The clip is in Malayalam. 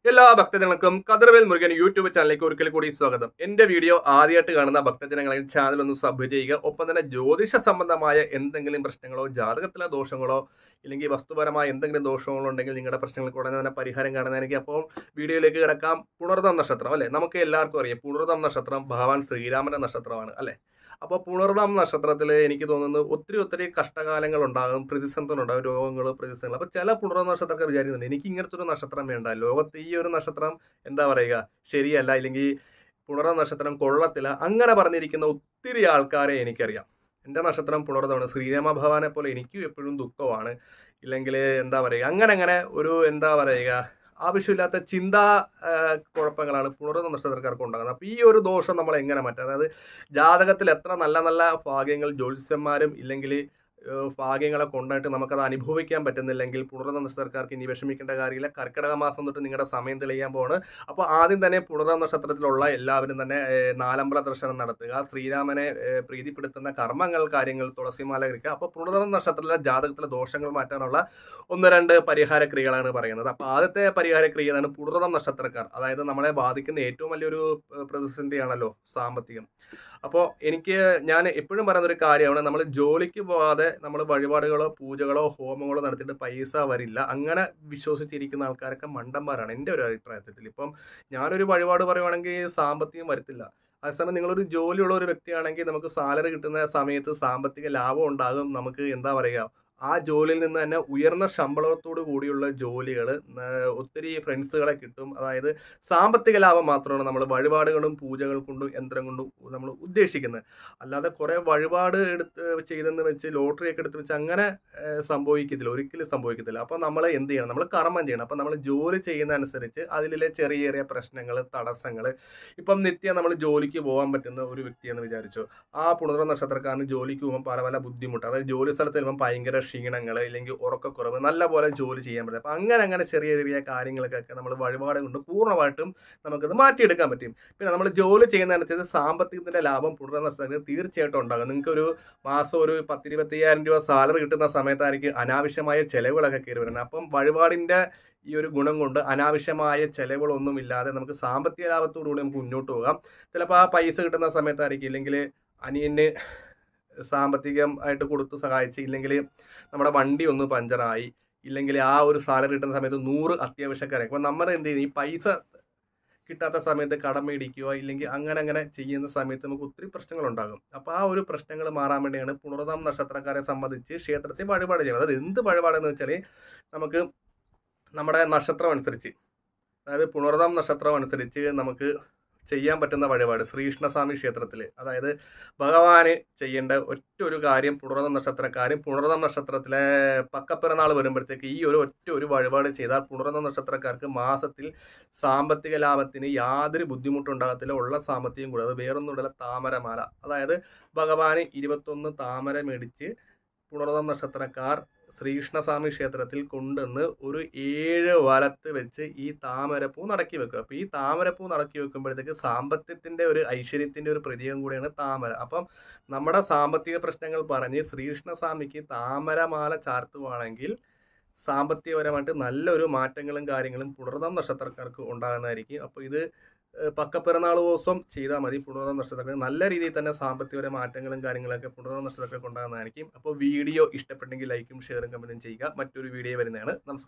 എല്ലാ ഭക്തജനങ്ങൾക്കും കതിർവേൽ മുരുകൻ യൂട്യൂബ് ചാനലിലേക്ക് ഒരിക്കൽ കൂടി സ്വാഗതം. എന്റെ വീഡിയോ ആദ്യമായിട്ട് കാണുന്ന ഭക്തജനങ്ങളെ ചാനൽ ഒന്ന് സബ് ചെയ്യുക. ഒപ്പം തന്നെ ജ്യോതിഷ സംബന്ധമായ എന്തെങ്കിലും പ്രശ്നങ്ങളോ ജാതകത്തിലെ ദോഷങ്ങളോ ഇല്ലെങ്കിൽ വസ്തുപരമായ എന്തെങ്കിലും ദോഷങ്ങളോ ഉണ്ടെങ്കിൽ നിങ്ങളുടെ പ്രശ്നങ്ങൾക്ക് ഉടനെ തന്നെ പരിഹാരം കാണുന്നതായിരിക്കും. അപ്പോൾ വീഡിയോയിലേക്ക് കിടക്കാം. പുണർതം നക്ഷത്രം അല്ലെ, നമുക്ക് എല്ലാവർക്കും അറിയാം പുണർതം നക്ഷത്രം ഭഗവാൻ ശ്രീരാമന്റെ നക്ഷത്രമാണ് അല്ലെ. അപ്പോൾ പുണർതം നക്ഷത്രത്തിൽ എനിക്ക് തോന്നുന്നു ഒത്തിരി കഷ്ടകാലങ്ങൾ ഉണ്ടാകും, പ്രതിസന്ധികൾ ഉണ്ടാകും, രോഗങ്ങൾ, പ്രതിസന്ധികൾ. അപ്പോൾ ചില പുണർതം നക്ഷത്രക്കാർ വിചാരിക്കുന്നുണ്ട് എനിക്ക് ഇങ്ങനത്തെ ഒരു നക്ഷത്രം വേണ്ട, ലോകത്ത് ഈ ഒരു നക്ഷത്രം എന്താ പറയുക ശരിയല്ല, ഇല്ലെങ്കിൽ പുണർതം നക്ഷത്രം കൊള്ളത്തില്ല, അങ്ങനെ പറഞ്ഞിരിക്കുന്ന ഒത്തിരി ആൾക്കാരെ എനിക്കറിയാം. എൻ്റെ നക്ഷത്രം പുണർതമാണ്. ശ്രീരാമ ഭഗവാനെ പോലെ എനിക്കും എപ്പോഴും ദുഃഖമാണ്, ഇല്ലെങ്കിൽ എന്താ പറയുക അങ്ങനെ ഒരു എന്താ പറയുക ആവശ്യമില്ലാത്ത ചിന്താ കുഴപ്പങ്ങളാണ് പുണർന്ന നക്ഷത്രക്കാർക്ക് ഉണ്ടാകുന്നത്. അപ്പോൾ ഈ ഒരു ദോഷം നമ്മൾ എങ്ങനെ മാറ്റാം? അതായത് ജാതകത്തിൽ എത്ര നല്ല നല്ല ഭാഗ്യങ്ങൾ ജ്യോത്സ്യന്മാരും ഇല്ലെങ്കിൽ ഭാഗ്യങ്ങളെ കൊണ്ടായിട്ട് നമുക്കത് അനുഭവിക്കാൻ പറ്റുന്നില്ലെങ്കിൽ പുണർന്ന നക്ഷത്രക്കാർക്ക് ഇനി വിഷമിക്കേണ്ട കാര്യമില്ല. കർക്കിടക മാസം തൊട്ട് നിങ്ങളുടെ സമയം തെളിയാൻ പോവാണ്. അപ്പോൾ ആദ്യം തന്നെ പുണർന്ന നക്ഷത്രത്തിലുള്ള എല്ലാവരും തന്നെ നാലമ്പല ദർശനം നടത്തുക, ശ്രീരാമനെ പ്രീതിപ്പെടുത്തുന്ന കർമ്മങ്ങൾ, കാര്യങ്ങൾ, തുളസിമാല കഴിക്കുക. അപ്പോൾ പുണർന്ന നക്ഷത്രത്തിലെ ജാതകത്തിലെ ദോഷങ്ങൾ മാറ്റാനുള്ള ഒന്ന് രണ്ട് പരിഹാര ക്രിയകളാണ് പറയുന്നത്. അപ്പോൾ ആദ്യത്തെ പരിഹാര ക്രിയയാണ് പുണർന്ന നക്ഷത്രക്കാർ. അതായത് നമ്മളെ ബാധിക്കുന്ന ഏറ്റവും വലിയൊരു പ്രതിസന്ധിയാണല്ലോ സാമ്പത്തികം. അപ്പോൾ ഞാൻ എപ്പോഴും പറയുന്ന ഒരു കാര്യമാണ്, നമ്മൾ ജോലിക്ക് പോകാതെ നമ്മൾ വഴിപാടുകളോ പൂജകളോ ഹോമങ്ങളോ നടത്തിയിട്ട് പൈസ വരില്ല, അങ്ങനെ വിശ്വസിച്ചിരിക്കുന്ന ആൾക്കാരൊക്കെ മണ്ടന്മാരാണ് എൻ്റെ ഒരു അഭിപ്രായത്തിൽ. ഇപ്പം ഞാനൊരു വഴിപാട് പറയുവാണെങ്കിൽ സാമ്പത്തികം വരത്തില്ല. അതേസമയം നിങ്ങളൊരു ജോലിയുള്ള ഒരു വ്യക്തിയാണെങ്കിൽ നമുക്ക് സാലറി കിട്ടുന്ന സമയത്ത് സാമ്പത്തിക ലാഭം ഉണ്ടാകും. നമുക്ക് എന്താ പറയുക, ആ ജോലിയിൽ നിന്ന് തന്നെ ഉയർന്ന ശമ്പളത്തോടു കൂടിയുള്ള ജോലികൾ, ഒത്തിരി ഫ്രണ്ട്സുകളെ കിട്ടും. അതായത് സാമ്പത്തിക ലാഭം മാത്രമാണ് നമ്മൾ വഴിപാടുകളും പൂജകൾ കൊണ്ടും യന്ത്രം കൊണ്ടും നമ്മൾ ഉദ്ദേശിക്കുന്നത്. അല്ലാതെ കുറേ വഴിപാട് എടുത്ത് ചെയ്തെന്ന് വെച്ച് ലോട്ടറിയൊക്കെ എടുത്ത് വെച്ച് അങ്ങനെ സംഭവിക്കത്തില്ല, ഒരിക്കലും സംഭവിക്കത്തില്ല. അപ്പോൾ നമ്മൾ എന്ത് ചെയ്യണം? നമ്മൾ കർമ്മം ചെയ്യണം. അപ്പോൾ നമ്മൾ ജോലി ചെയ്യുന്ന അനുസരിച്ച് അതിലെ ചെറിയ പ്രശ്നങ്ങൾ, തടസ്സങ്ങൾ, ഇപ്പം നിത്യം നമ്മൾ ജോലിക്ക് പോകാൻ പറ്റുന്ന ഒരു വ്യക്തിയെന്ന് വിചാരിച്ചു, ആ പുണർന്ന നക്ഷത്രക്കാരന് ജോലിക്ക് പോകുമ്പോൾ പല ബുദ്ധിമുട്ട്, അതായത് ജോലി സ്ഥലത്ത് വരുമ്പോൾ ഭയങ്കര ക്ഷീണങ്ങൾ, ഇല്ലെങ്കിൽ ഉറക്കക്കുറവ്, നല്ല പോലെ ജോലി ചെയ്യാൻ പറ്റും. അപ്പം അങ്ങനെ ചെറിയ കാര്യങ്ങൾക്കൊക്കെ നമ്മൾ വഴിപാട് കൊണ്ട് പൂർണ്ണമായിട്ടും നമുക്കത് മാറ്റിയെടുക്കാൻ പറ്റും. പിന്നെ നമ്മൾ ജോലി ചെയ്യുന്നതനുസരിച്ച് സാമ്പത്തികത്തിൻ്റെ ലാഭം പുണർന്ന നക്ഷത്രത്തിൽ തീർച്ചയായിട്ടും ഉണ്ടാകും. നിങ്ങൾക്ക് ഒരു മാസം ഒരു 10-25,000 രൂപ സാലറി കിട്ടുന്ന സമയത്തായിരിക്കും അനാവശ്യമായ ചിലവുകളൊക്കെ കയറി വരുന്നത്. അപ്പം വഴിപാടിൻ്റെ ഈ ഒരു ഗുണം കൊണ്ട് അനാവശ്യമായ ചിലവുകളൊന്നുമില്ലാതെ നമുക്ക് സാമ്പത്തിക ലാഭത്തോടുകൂടി നമുക്ക് മുന്നോട്ട് പോകാം. ചിലപ്പോൾ ആ പൈസ കിട്ടുന്ന സമയത്തായിരിക്കും ഇല്ലെങ്കിൽ അനിയന് സാമ്പത്തികമായിട്ട് കൊടുത്ത് സഹായിച്ച്, ഇല്ലെങ്കിൽ നമ്മുടെ വണ്ടി ഒന്ന് പഞ്ചറായി, ഇല്ലെങ്കിൽ ആ ഒരു സാലറി കിട്ടുന്ന സമയത്ത് 100 അത്യാവശ്യക്കാരെ. അപ്പോൾ നമ്മൾ എന്ത് ചെയ്യും, ഈ പൈസ കിട്ടാത്ത സമയത്ത് കടം മേടിക്കുക, ഇല്ലെങ്കിൽ അങ്ങനെ ചെയ്യുന്ന സമയത്ത് നമുക്ക് ഒത്തിരി പ്രശ്നങ്ങളുണ്ടാകും. അപ്പോൾ ആ ഒരു പ്രശ്നങ്ങൾ മാറാൻ വേണ്ടിയാണ് പുണർതം നക്ഷത്രക്കാരെ സംബന്ധിച്ച് ക്ഷേത്രത്തിൽ വഴിപാട് ചെയ്യുന്നത്. അത് എന്ത് വഴിപാടെന്ന് വെച്ചാൽ നമുക്ക് നമ്മുടെ നക്ഷത്രം അനുസരിച്ച്, അതായത് പുണർതം നക്ഷത്രം അനുസരിച്ച് നമുക്ക് ചെയ്യാൻ പറ്റുന്ന വഴിപാട് ശ്രീകൃഷ്ണസ്വാമി ക്ഷേത്രത്തിൽ, അതായത് ഭഗവാന് ചെയ്യേണ്ട ഒരു കാര്യം, പുണർതം നക്ഷത്രത്തിലെ പക്കപ്പിറന്നാൾ വരുമ്പോഴത്തേക്ക് ഈ ഒരു വഴിപാട് ചെയ്താൽ പുണർതം നക്ഷത്രക്കാർക്ക് മാസത്തിൽ സാമ്പത്തിക ലാഭത്തിന് യാതൊരു ബുദ്ധിമുട്ടുണ്ടാകത്തില്ല. ഉള്ള സാമ്പത്തികം കൂടാതെ വേറൊന്നുമില്ല, താമരമാല. അതായത് ഭഗവാന് 21 താമര മേടിച്ച് പുണർതം നക്ഷത്രക്കാർ ശ്രീകൃഷ്ണസ്വാമി ക്ഷേത്രത്തിൽ കൊണ്ടുവന്ന് ഒരു 7 വലത്ത് വെച്ച് ഈ താമരപ്പൂ നടക്കി വെക്കുക. അപ്പോൾ ഈ താമരപ്പൂ നടക്കി വെക്കുമ്പോഴത്തേക്ക് സാമ്പത്തികത്തിൻ്റെ ഒരു ഐശ്വര്യത്തിൻ്റെ ഒരു പ്രതീകം കൂടിയാണ് താമര. അപ്പം നമ്മുടെ സാമ്പത്തിക പ്രശ്നങ്ങൾ പറഞ്ഞ് ശ്രീകൃഷ്ണസ്വാമിക്ക് താമരമാല ചാർത്തുവാണെങ്കിൽ സാമ്പത്തികപരമായിട്ട് നല്ലൊരു മാറ്റങ്ങളും കാര്യങ്ങളും പുണർതം നക്ഷത്രക്കാർക്ക് ഉണ്ടാകുന്നതായിരിക്കും. അപ്പോൾ ഇത് പക്കപ്പിറന്നാൾ ദിവസം ചെയ്താൽ മതി. പുണർതം നക്ഷത്രക്കാർക്ക് നല്ല രീതിയിൽ തന്നെ സാമ്പത്തികപര മാറ്റങ്ങളും കാര്യങ്ങളൊക്കെ പുണർതം നക്ഷത്രക്കാർക്ക് ഉണ്ടാകുന്നതായിരിക്കും. അപ്പോൾ വീഡിയോ ഇഷ്ടപ്പെട്ടെങ്കിൽ ലൈക്കും ഷെയറും കമൻറ്റും ചെയ്യുക. മറ്റൊരു വീഡിയോ വരുന്നതാണ്. നമസ്കാരം.